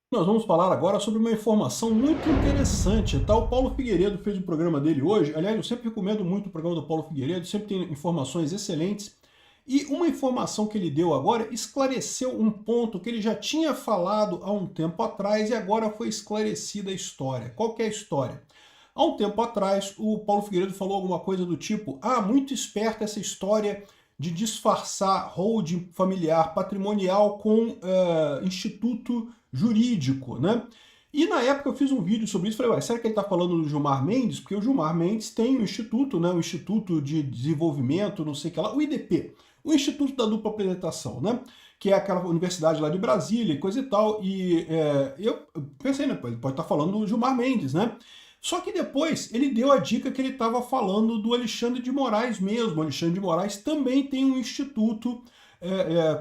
Nós vamos falar agora sobre uma informação muito interessante, tá? O Paulo Figueiredo fez o programa dele hoje. Aliás, eu sempre recomendo muito o programa do Paulo Figueiredo, sempre tem informações excelentes. E uma informação que ele deu agora esclareceu um ponto que ele já tinha falado há um tempo atrás e agora foi esclarecida a história. Qual que é a história? Há um tempo atrás, o Paulo Figueiredo falou alguma coisa do tipo: ah, muito esperta essa história de disfarçar holding familiar patrimonial com instituto jurídico, né? E na época eu fiz um vídeo sobre isso, falei, ué, será que ele está falando do Gilmar Mendes? Porque o Gilmar Mendes tem um instituto, né, um Instituto de Desenvolvimento, não sei o que lá, o IDP, o Instituto da Dupla Penetração, né? Que é aquela universidade lá de Brasília e coisa e tal, e eu pensei, né, ele pode estar falando do Gilmar Mendes, né? Só que depois ele deu a dica que ele estava falando do Alexandre de Moraes mesmo. O Alexandre de Moraes também tem um instituto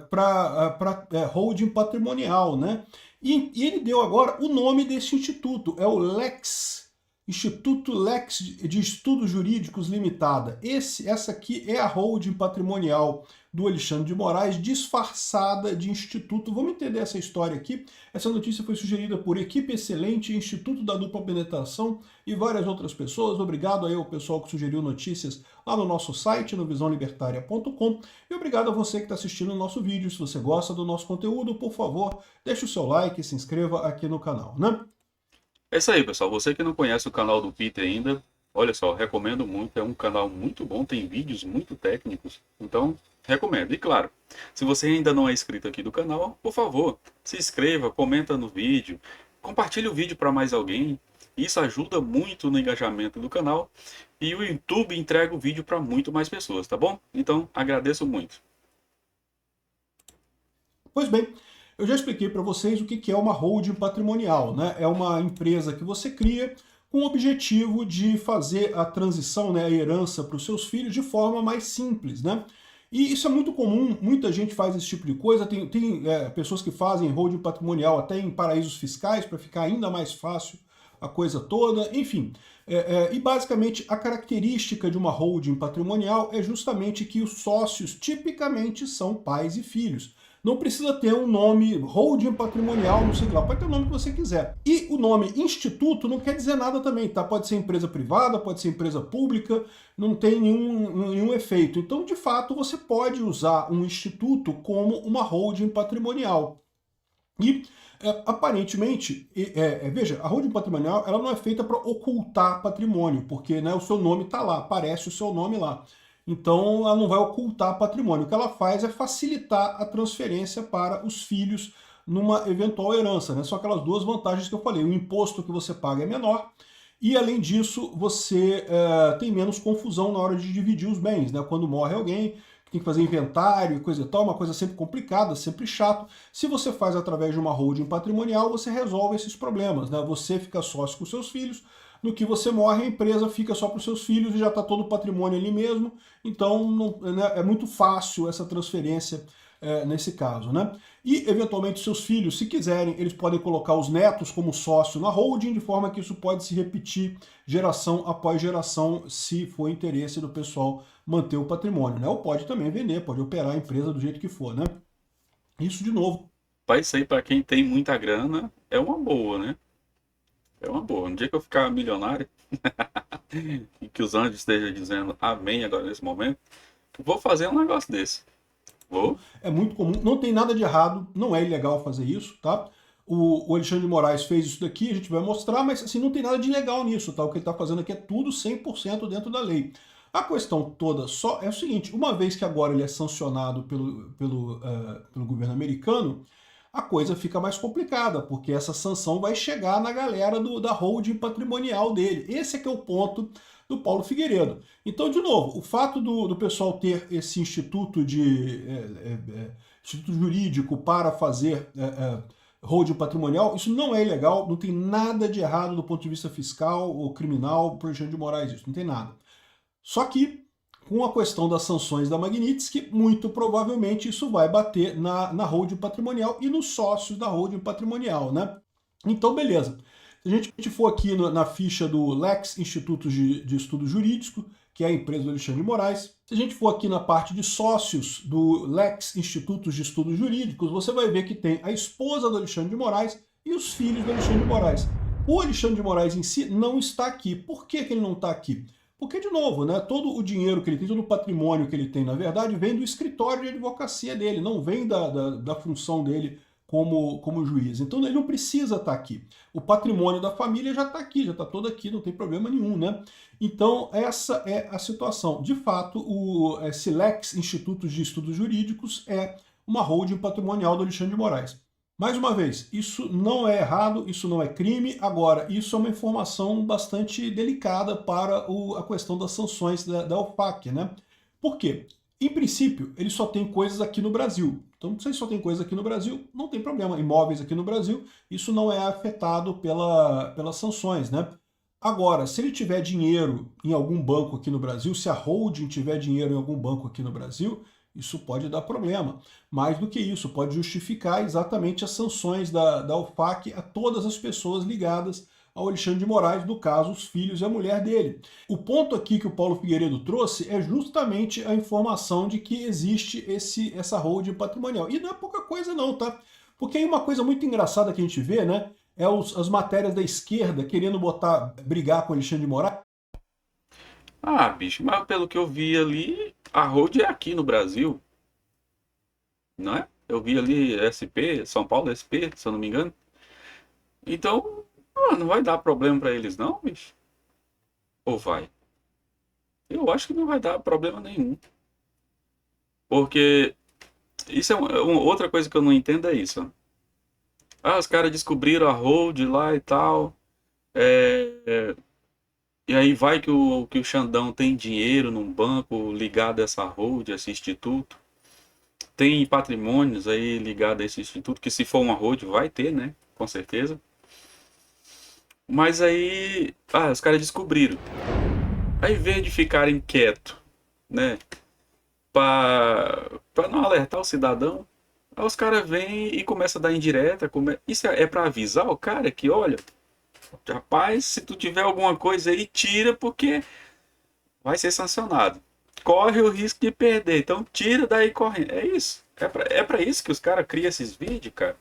para holding patrimonial, né? E ele deu agora o nome desse instituto, é o LEX, Instituto Lex de Estudos Jurídicos Limitada. Essa aqui é a holding patrimonial do Alexandre de Moraes, disfarçada de instituto. Vamos entender essa história aqui. Essa notícia foi sugerida por Equipe Excelente, Instituto da Dupla Penetração e várias outras pessoas. Obrigado aí ao pessoal que sugeriu notícias lá no nosso site, no visãolibertaria.com. E obrigado a você que está assistindo o nosso vídeo. Se você gosta do nosso conteúdo, por favor, deixe o seu like e se inscreva aqui no canal, né? É isso aí, pessoal. Você que não conhece o canal do Peter ainda, olha só, recomendo muito. É um canal muito bom, tem vídeos muito técnicos. Então, recomendo. E claro, se você ainda não é inscrito aqui do canal, por favor, se inscreva, comenta no vídeo, compartilhe o vídeo para mais alguém. Isso ajuda muito no engajamento do canal e o YouTube entrega o vídeo para muito mais pessoas, tá bom? Então, agradeço muito. Pois bem, eu já expliquei para vocês o que é uma holding patrimonial, né? É uma empresa que você cria com o objetivo de fazer a transição, né, a herança para os seus filhos de forma mais simples, né? E isso é muito comum, muita gente faz esse tipo de coisa, tem pessoas que fazem holding patrimonial até em paraísos fiscais para ficar ainda mais fácil a coisa toda, enfim. E basicamente a característica de uma holding patrimonial é justamente que os sócios tipicamente são pais e filhos. Não precisa ter um nome holding patrimonial, não sei lá, pode ter o nome que você quiser. E o nome instituto não quer dizer nada também, tá? Pode ser empresa privada, pode ser empresa pública, não tem nenhum efeito. Então, de fato, você pode usar um instituto como uma holding patrimonial. E, aparentemente, veja, a holding patrimonial ela não é feita para ocultar patrimônio, porque, né, o seu nome está lá, aparece o seu nome lá. Então, ela não vai ocultar patrimônio. O que ela faz é facilitar a transferência para os filhos numa eventual herança, né? São aquelas duas vantagens que eu falei. O imposto que você paga é menor e, além disso, você tem menos confusão na hora de dividir os bens, né? Quando morre alguém, tem que fazer inventário e coisa e tal, uma coisa sempre complicada, sempre chato. Se você faz através de uma holding patrimonial, você resolve esses problemas, né? Você fica sócio com seus filhos, no que você morre, a empresa fica só para os seus filhos e já está todo o patrimônio ali mesmo, então né, é muito fácil essa transferência nesse caso, né? E, eventualmente, seus filhos, se quiserem, eles podem colocar os netos como sócio na holding, de forma que isso pode se repetir geração após geração, se for interesse do pessoal manter o patrimônio, né? Ou pode também vender, pode operar a empresa do jeito que for, né? Isso, de novo, Vai ser para quem tem muita grana, é uma boa, né? É uma boa. No dia que eu ficar milionário, e que os anjos estejam dizendo amém agora nesse momento, vou fazer um negócio desse. Vou. é muito comum, não tem nada de errado, não é ilegal fazer isso, tá? O Alexandre de Moraes fez isso daqui, a gente vai mostrar, mas assim, não tem nada de ilegal nisso, tá? O que ele está fazendo aqui é tudo 100% dentro da lei. A questão toda só é o seguinte, uma vez que agora ele é sancionado pelo governo americano, a coisa fica mais complicada, porque essa sanção vai chegar na galera da holding patrimonial dele. Esse é que é o ponto do Paulo Figueiredo. Então, de novo, o fato do pessoal ter esse instituto jurídico para fazer holding patrimonial, isso não é ilegal, não tem nada de errado do ponto de vista fiscal ou criminal por Alexandre de Moraes, isso não tem nada. Só que, com a questão das sanções da Magnitsky, muito provavelmente isso vai bater na holding patrimonial e nos sócios da holding patrimonial, né? Então, beleza. Se a gente for aqui na ficha do Lex Instituto de Estudos Jurídicos, que é a empresa do Alexandre de Moraes, se a gente for aqui na parte de sócios do Lex Institutos de Estudos Jurídicos, você vai ver que tem a esposa do Alexandre de Moraes e e os filhos do Alexandre de Moraes. O Alexandre de Moraes em si não está aqui. Por que ele não está aqui? Porque, de novo, né, todo o dinheiro que ele tem, todo o patrimônio que ele tem, na verdade, vem do escritório de advocacia dele, não vem da função dele como juiz. Então ele não precisa estar aqui. O patrimônio da família já está aqui, já está todo aqui, não tem problema nenhum, né? Então essa é a situação. De fato, o SILEX, Institutos de Estudos Jurídicos, é uma holding patrimonial do Alexandre de Moraes. Mais uma vez, isso não é errado, isso não é crime. Agora, isso é uma informação bastante delicada para a questão das sanções da OFAC, né? Por quê? Em princípio, ele só tem coisas aqui no Brasil. Então, se ele só tem coisas aqui no Brasil, não tem problema. Imóveis aqui no Brasil, isso não é afetado pelas sanções, né? Agora, se ele tiver dinheiro em algum banco aqui no Brasil, se a holding tiver dinheiro em algum banco aqui no Brasil, isso pode dar problema. Mais do que isso, pode justificar exatamente as sanções da OFAC a todas as pessoas ligadas ao Alexandre de Moraes, no caso, os filhos e a mulher dele. O ponto aqui que o Paulo Figueiredo trouxe é justamente a informação de que existe essa holding patrimonial. E não é pouca coisa não, tá? Porque aí uma coisa muito engraçada que a gente vê, né, é as matérias da esquerda querendo brigar com o Alexandre de Moraes. Ah, bicho, mas pelo que eu vi ali, a Road é aqui no Brasil, não é? Eu vi ali SP, São Paulo SP, se eu não me engano. Então, não vai dar problema pra eles não, bicho? Ou vai? Eu acho que não vai dar problema nenhum. Porque isso é outra coisa que eu não entendo é isso. Ó. Ah, os caras descobriram a Road lá e tal. E aí vai que o Xandão tem dinheiro num banco ligado a essa Road, a esse instituto. Tem patrimônios aí ligado a esse instituto, que se for uma Road vai ter, né? Com certeza. Mas aí, os caras descobriram. Aí, em vez de ficarem quietos, né? Pra não alertar o cidadão, aí os caras vêm e começam a dar indireta. Isso é pra avisar o cara que, olha, rapaz, se tu tiver alguma coisa aí, tira, porque vai ser sancionado. Corre o risco de perder, então tira daí correndo. É isso. É pra isso que os caras criam esses vídeos, cara.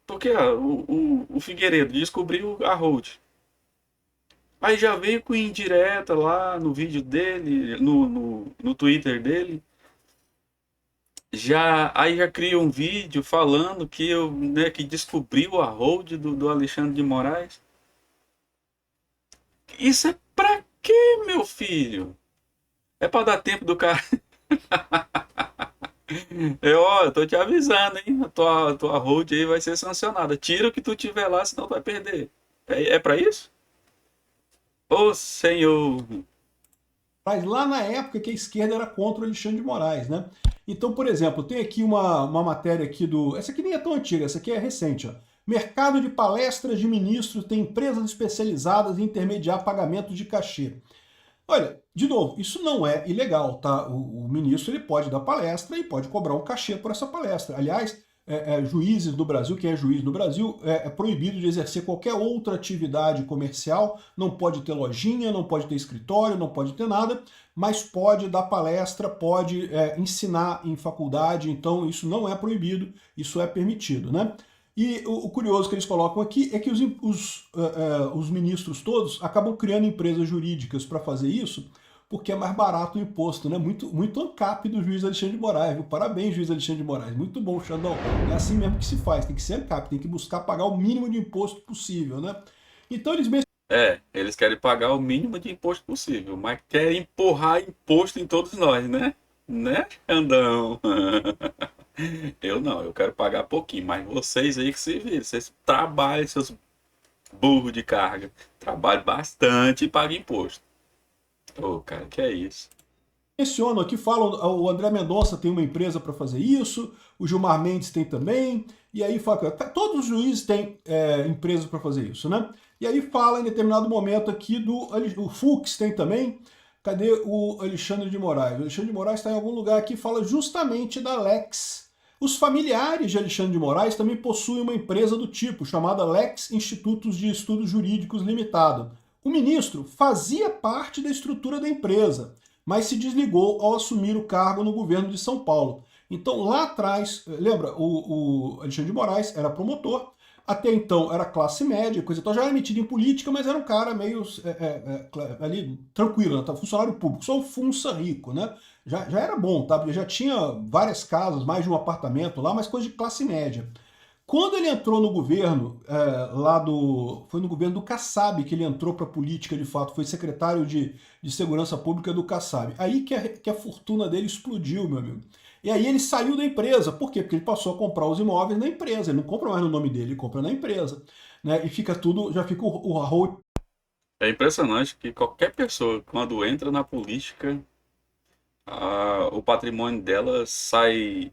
Porque o Figueiredo descobriu a Hold. Aí já veio com indireta lá no vídeo dele, no Twitter dele. Aí já cria um vídeo falando que descobriu a Hold do Alexandre de Moraes. Isso é pra quê, meu filho? É pra dar tempo do cara. Eu tô te avisando, hein? A tua hold aí vai ser sancionada. Tira o que tu tiver lá, senão tu vai perder. É pra isso? Ô, senhor. Mas lá na época que a esquerda era contra o Alexandre de Moraes, né? Então, por exemplo, tem aqui uma matéria aqui essa aqui nem é tão antiga, essa aqui é recente, ó. Mercado de palestras de ministros tem empresas especializadas em intermediar pagamento de cachê. Olha, de novo, isso não é ilegal, tá? O ministro ele pode dar palestra e pode cobrar um cachê por essa palestra. Aliás, juízes do Brasil, quem é juiz no Brasil, é proibido de exercer qualquer outra atividade comercial, não pode ter lojinha, não pode ter escritório, não pode ter nada, mas pode dar palestra, pode ensinar em faculdade, então isso não é proibido, isso é permitido, né? E o curioso que eles colocam aqui é que os ministros todos acabam criando empresas jurídicas para fazer isso, porque é mais barato o imposto, né? Muito ANCAP do juiz Alexandre de Moraes, viu? Parabéns, juiz Alexandre de Moraes. Muito bom, Xandão. É assim mesmo que se faz, tem que ser ANCAP, tem que buscar pagar o mínimo de imposto possível, né? Então eles querem pagar o mínimo de imposto possível, mas querem empurrar imposto em todos nós, né? Né, Xandão? Eu não, eu quero pagar pouquinho, mas vocês aí que se viram, vocês trabalham, seus burros de carga, trabalham bastante e pagam imposto. Ô, cara, que é isso? mencionam aqui, falam, o André Mendonça tem uma empresa para fazer isso, o Gilmar Mendes tem também, e aí fala que todos os juízes têm empresas para fazer isso, né? E aí fala em determinado momento aqui o Fux tem também. Cadê o Alexandre de Moraes? O Alexandre de Moraes está em algum lugar aqui, fala justamente da Lex. Os familiares de Alexandre de Moraes também possuem uma empresa do tipo, chamada Lex Institutos de Estudos Jurídicos Limitado. O ministro fazia parte da estrutura da empresa, mas se desligou ao assumir o cargo no governo de São Paulo. Então, lá atrás, lembra, o Alexandre de Moraes era promotor, Até então era classe média, coisa e tal, já era metido em política, mas era um cara meio ali tranquilo, né? Funcionário público, só um funça rico, né? Já era bom, tá? Porque já tinha várias casas, mais de um apartamento lá, mas coisa de classe média. Quando ele entrou no governo, foi no governo do Kassab que ele entrou para a política de fato, foi secretário de Segurança Pública do Kassab. Aí que a fortuna dele explodiu, meu amigo. E aí ele saiu da empresa. Por quê? Porque ele passou a comprar os imóveis na empresa. Ele não compra mais no nome dele, ele compra na empresa. Né? E fica tudo, já fica o arroz. É impressionante que qualquer pessoa, quando entra na política, o patrimônio dela sai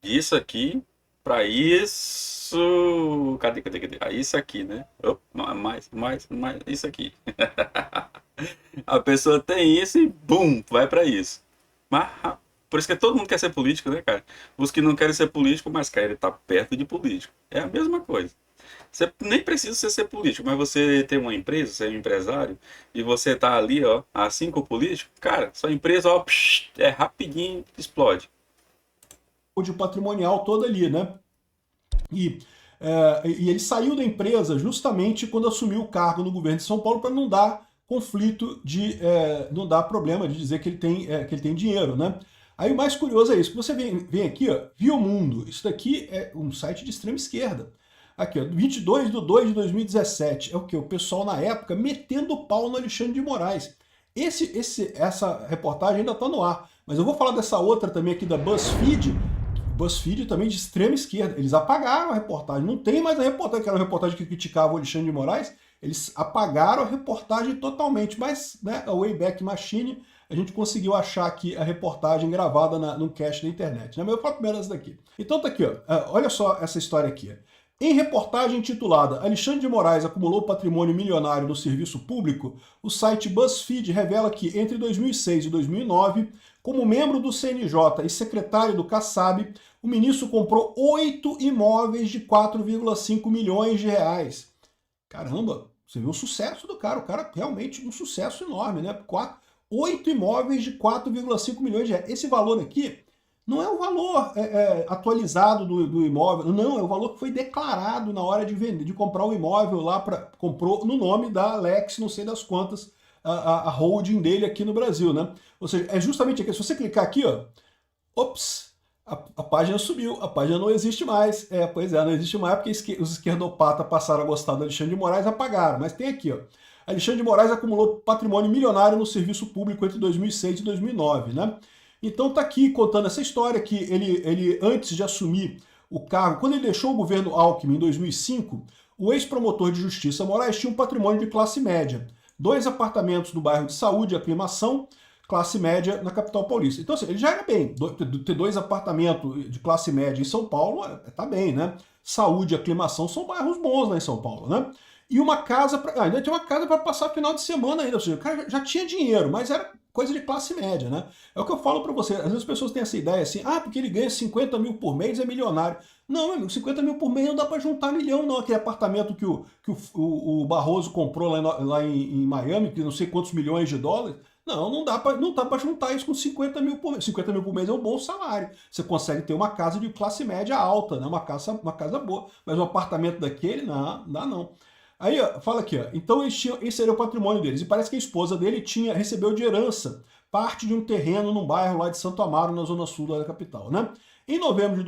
disso aqui para isso. Cadê? Isso aqui, né? Opa, mais, isso aqui. A pessoa tem isso e bum, vai para isso. Mas, por isso que todo mundo quer ser político, né, cara? Os que não querem ser político, mas querem estar perto de político. É a mesma coisa. Você nem precisa ser político, mas você tem uma empresa, você é um empresário, e você tá ali, ó, assim com o político, cara, sua empresa, ó, é rapidinho, explode. Patrimonial toda ali, né? E, e ele saiu da empresa justamente quando assumiu o cargo no governo de São Paulo para não dar conflito não dar problema de dizer que ele tem dinheiro, né? Aí o mais curioso é isso, que você vem aqui, ó, Via o Mundo, isso daqui é um site de extrema esquerda. Aqui, ó, 22/2/2017, é o que? O pessoal na época metendo o pau no Alexandre de Moraes. Essa reportagem ainda está no ar, mas eu vou falar dessa outra também aqui da BuzzFeed, BuzzFeed também de extrema esquerda. Eles apagaram a reportagem. Não tem mais a reportagem, que era uma reportagem que criticava o Alexandre de Moraes. Eles apagaram a reportagem totalmente. Mas, né, a Wayback Machine, a gente conseguiu achar aqui a reportagem gravada no cache da internet. Né? Mas eu falo primeiro essa daqui. Então tá aqui, ó. Olha só essa história aqui. Em reportagem intitulada Alexandre de Moraes acumulou patrimônio milionário no serviço público, o site BuzzFeed revela que entre 2006 e 2009, como membro do CNJ e secretário do Kassab, o ministro comprou 8 imóveis de 4,5 milhões de reais. Caramba, você viu o sucesso do cara. O cara realmente um sucesso enorme, né? 8 imóveis de 4,5 milhões de reais. Esse valor aqui não é o valor atualizado do imóvel, não, é o valor que foi declarado na hora de vender, de comprar o imóvel lá, comprou no nome da Alex, não sei das quantas, a holding dele aqui no Brasil, né? Ou seja, é justamente aqui, se você clicar aqui, ó, ops, a página subiu, a página não existe mais. Pois é, não existe mais porque os esquerdopatas passaram a gostar do Alexandre de Moraes e apagaram, mas tem aqui, ó. Alexandre de Moraes acumulou patrimônio milionário no serviço público entre 2006 e 2009, né? Então tá aqui contando essa história que ele antes de assumir o cargo, quando ele deixou o governo Alckmin em 2005, o ex-promotor de justiça Moraes tinha um patrimônio de classe média. 2 apartamentos no bairro de Saúde e Aclimação, classe média na capital paulista. Então assim, ele já era bem. Ter 2 apartamentos de classe média em São Paulo, tá bem, né? Saúde e Aclimação são bairros bons lá em São Paulo, né? E uma casa, ainda tinha uma casa para passar final de semana ainda, ou seja, o cara já tinha dinheiro, mas era coisa de classe média, né? É o que eu falo para você, às vezes as pessoas têm essa ideia assim, porque ele ganha 50 mil por mês, é milionário. Não, meu amigo, 50 mil por mês não dá para juntar milhão, não. Aquele apartamento que o Barroso comprou lá em Miami, que não sei quantos milhões de dólares, não dá para juntar isso com 50 mil por mês. 50 mil por mês é um bom salário. Você consegue ter uma casa de classe média alta, né? Uma casa boa. Mas um apartamento daquele, não dá não. Aí, ó, fala aqui, ó. Então esse era o patrimônio deles. E parece que a esposa dele recebeu de herança parte de um terreno num bairro lá de Santo Amaro, na zona sul da capital, né? Em novembro de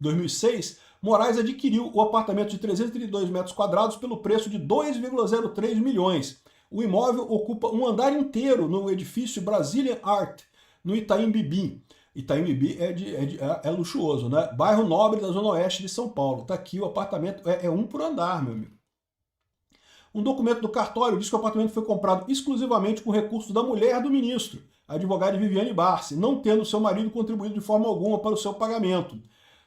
2006, Moraes adquiriu o apartamento de 332 metros quadrados pelo preço de 2,03 milhões. O imóvel ocupa um andar inteiro no edifício Brazilian Art, no Itaim Bibi. Itaim Bibi é luxuoso, né? Bairro nobre da zona oeste de São Paulo. Tá aqui o apartamento, é um por andar, meu amigo. Um documento do cartório diz que o apartamento foi comprado exclusivamente com recursos da mulher do ministro, a advogada Viviane Barsi, não tendo seu marido contribuído de forma alguma para o seu pagamento.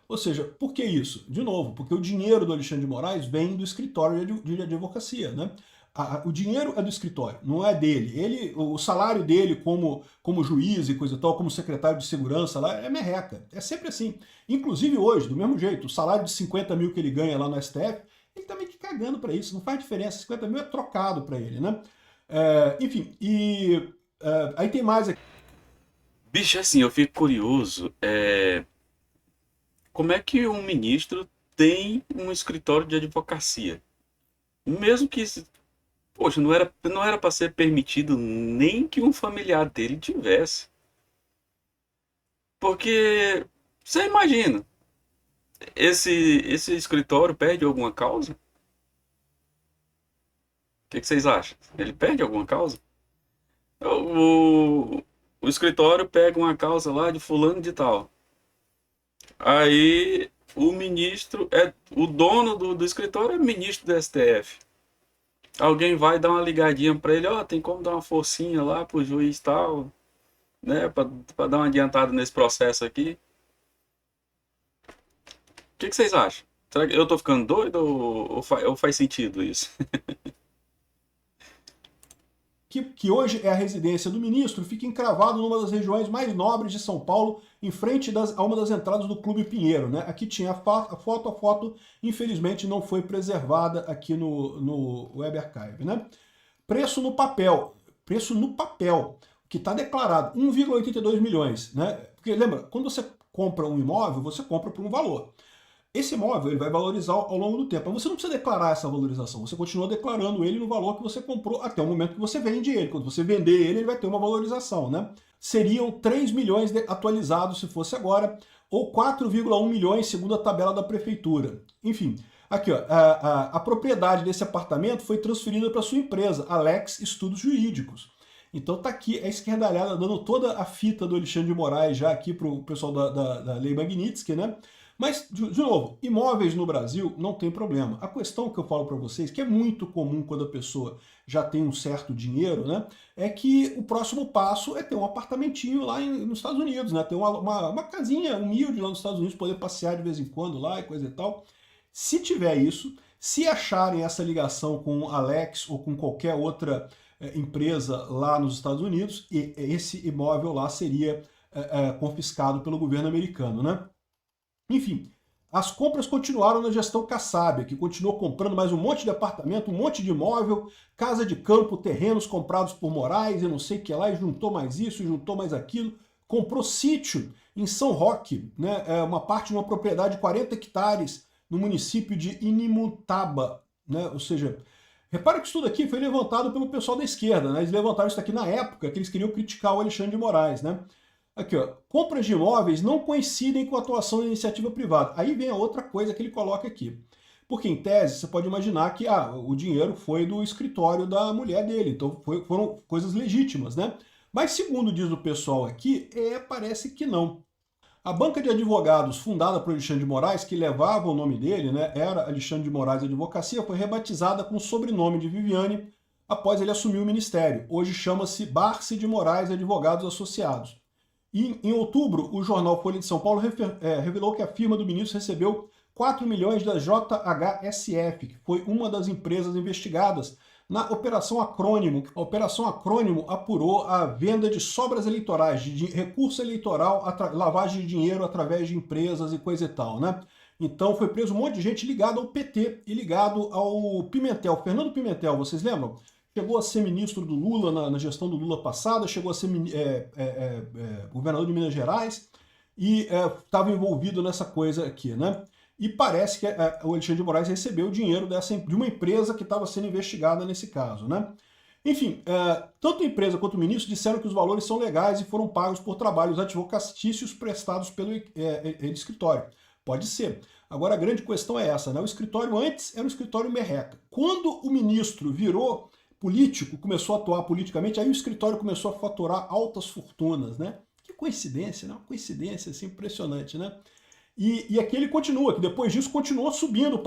Ou seja, por que isso? De novo, porque o dinheiro do Alexandre de Moraes vem do escritório de advocacia, né? O dinheiro é do escritório, não é dele. O salário dele como juiz e coisa e tal, como secretário de segurança lá, é merreca. É sempre assim. Inclusive hoje, do mesmo jeito, o salário de 50 mil que ele ganha lá no STF, ele tá meio que cagando para isso, não faz diferença, 50 mil é trocado para ele, né? Enfim, aí tem mais aqui. Bicho, assim, eu fico curioso, como é que um ministro tem um escritório de advocacia. Mesmo que, poxa, não era para ser permitido nem que um familiar dele tivesse. Porque, você imagina, esse escritório perde alguma causa? O que vocês acham? Ele perde alguma causa? O, o escritório pega uma causa lá de fulano de tal. Aí o ministro é o dono do escritório é ministro do STF. Alguém vai dar uma ligadinha para ele, ó, tem como dar uma forcinha lá pro juiz tal, né, para dar uma adiantada nesse processo aqui. O que vocês acham? Será que eu tô ficando doido ou faz sentido isso? Que hoje é a residência do ministro, fica encravado numa das regiões mais nobres de São Paulo, em frente a uma das entradas do Clube Pinheiro. Né? Aqui tinha a foto infelizmente não foi preservada aqui no Web Archive. Né? Preço no papel, que está declarado 1,82 milhões. Né? Porque lembra, quando você compra um imóvel, você compra por um valor. Esse imóvel ele vai valorizar ao longo do tempo. Mas você não precisa declarar essa valorização. Você continua declarando ele no valor que você comprou até o momento que você vende ele. Quando você vender ele, ele vai ter uma valorização. Né? Seriam 3 milhões atualizados se fosse agora, ou 4,1 milhões segundo a tabela da prefeitura. Enfim, aqui ó, a propriedade desse apartamento foi transferida para sua empresa, Alex Estudos Jurídicos. Então tá aqui a esquerdalhada dando toda a fita do Alexandre de Moraes já aqui para o pessoal da Lei Magnitsky, né? Mas, de novo, imóveis no Brasil não tem problema. A questão que eu falo para vocês, que é muito comum quando a pessoa já tem um certo dinheiro, né, é que o próximo passo é ter um apartamentinho lá nos Estados Unidos, né, ter uma casinha humilde lá nos Estados Unidos, poder passear de vez em quando lá e coisa e tal. Se tiver isso, se acharem essa ligação com Alex ou com qualquer outra empresa lá nos Estados Unidos, esse imóvel lá seria confiscado pelo governo americano, né? Enfim, as compras continuaram na gestão Kassab, que continuou comprando mais um monte de apartamento, um monte de imóvel, casa de campo, terrenos comprados por Moraes e não sei o que lá, e juntou mais isso, juntou mais aquilo. Comprou sítio em São Roque, né, uma parte de uma propriedade de 40 hectares no município de Inimutaba. Né, ou seja, repara que isso tudo aqui foi levantado pelo pessoal da esquerda. Né, eles levantaram isso aqui na época que eles queriam criticar o Alexandre de Moraes. Né. Aqui, ó, compras de imóveis não coincidem com a atuação da iniciativa privada. Aí vem a outra coisa que ele coloca aqui. Porque, em tese, você pode imaginar que o dinheiro foi do escritório da mulher dele, então foram coisas legítimas, né? Mas, segundo diz o pessoal aqui, parece que não. A banca de advogados fundada por Alexandre de Moraes, que levava o nome dele, né, era Alexandre de Moraes Advocacia, foi rebatizada com o sobrenome de Viviane após ele assumir o ministério. Hoje chama-se Barce de Moraes Advogados Associados. E, em outubro, o jornal Folha de São Paulo revelou que a firma do ministro recebeu 4 milhões da JHSF, que foi uma das empresas investigadas na Operação Acrônimo. A Operação Acrônimo apurou a venda de sobras eleitorais, de recurso eleitoral, lavagem de dinheiro através de empresas e coisa e tal, né? Então foi preso um monte de gente ligada ao PT e ligado ao Pimentel. Fernando Pimentel, vocês lembram? Chegou a ser ministro do Lula na gestão do Lula passada, chegou a ser governador de Minas Gerais e estava envolvido nessa coisa aqui, né? E parece que o Alexandre de Moraes recebeu o dinheiro de uma empresa que estava sendo investigada nesse caso, né? Enfim, tanto a empresa quanto o ministro disseram que os valores são legais e foram pagos por trabalhos advocatícios prestados pelo escritório. Pode ser. Agora a grande questão é essa, né? O escritório antes era um escritório merreca. Quando o ministro virou político, começou a atuar politicamente, aí o escritório começou a faturar altas fortunas, né? Que coincidência, né? Uma coincidência assim, impressionante, né? E aqui ele continua, que depois disso continuou subindo.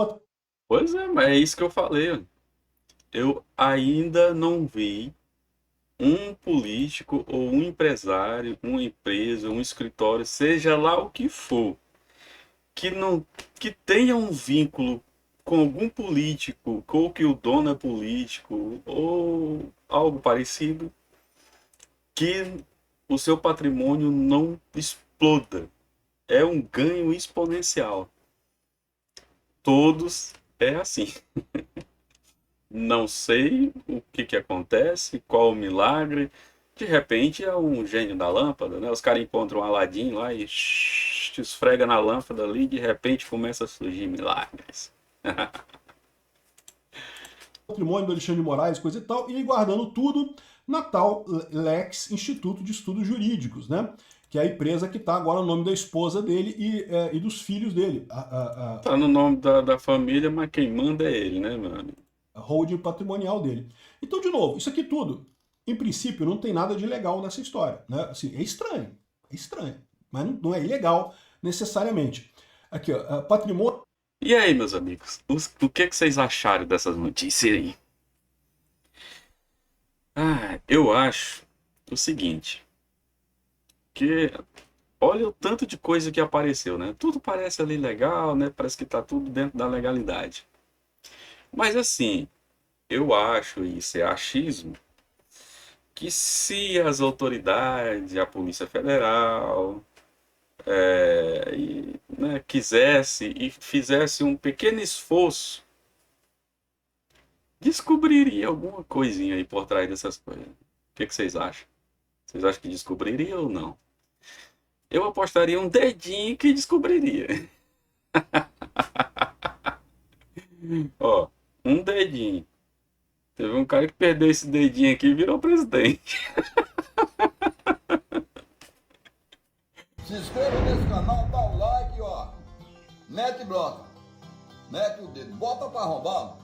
Pois é, mas é isso que eu falei. Eu ainda não vi um político ou um empresário, uma empresa, um escritório, seja lá o que for, que tenha um vínculo com algum político, ou que o dono é político, ou algo parecido, que o seu patrimônio não exploda. É um ganho exponencial. Todos é assim. Não sei o que acontece, qual o milagre. De repente é um gênio da lâmpada, né? Os caras encontram um Aladim lá e tu esfrega na lâmpada ali e de repente começa a surgir milagres. Patrimônio do Alexandre de Moraes, coisa e tal, e guardando tudo na tal Lex, Instituto de Estudos Jurídicos, né? Que é a empresa que está agora no nome da esposa dele e dos filhos dele. Tá no nome da família, mas quem manda é ele, né, meu amigo? A holding patrimonial dele. Então, de novo, isso aqui tudo, em princípio, não tem nada de legal nessa história. Né? Assim, é estranho, mas não é ilegal necessariamente. Aqui, ó, patrimônio. E aí, meus amigos, o que vocês acharam dessas notícias aí? Eu acho o seguinte, que olha o tanto de coisa que apareceu, né? Tudo parece ali legal, né? Parece que tá tudo dentro da legalidade. Mas assim, eu acho, e isso é achismo, que se as autoridades, a Polícia Federal, né, quisesse e fizesse um pequeno esforço, descobriria alguma coisinha aí por trás dessas coisas. O que vocês acham? Vocês acham que descobriria ou não? Eu apostaria um dedinho que descobriria. Ó, um dedinho. Teve um cara que perdeu esse dedinho aqui e virou presidente. Se inscreva nesse canal, dá o like, ó. Mete bloco. Mete o dedo. Bota pra arrombar.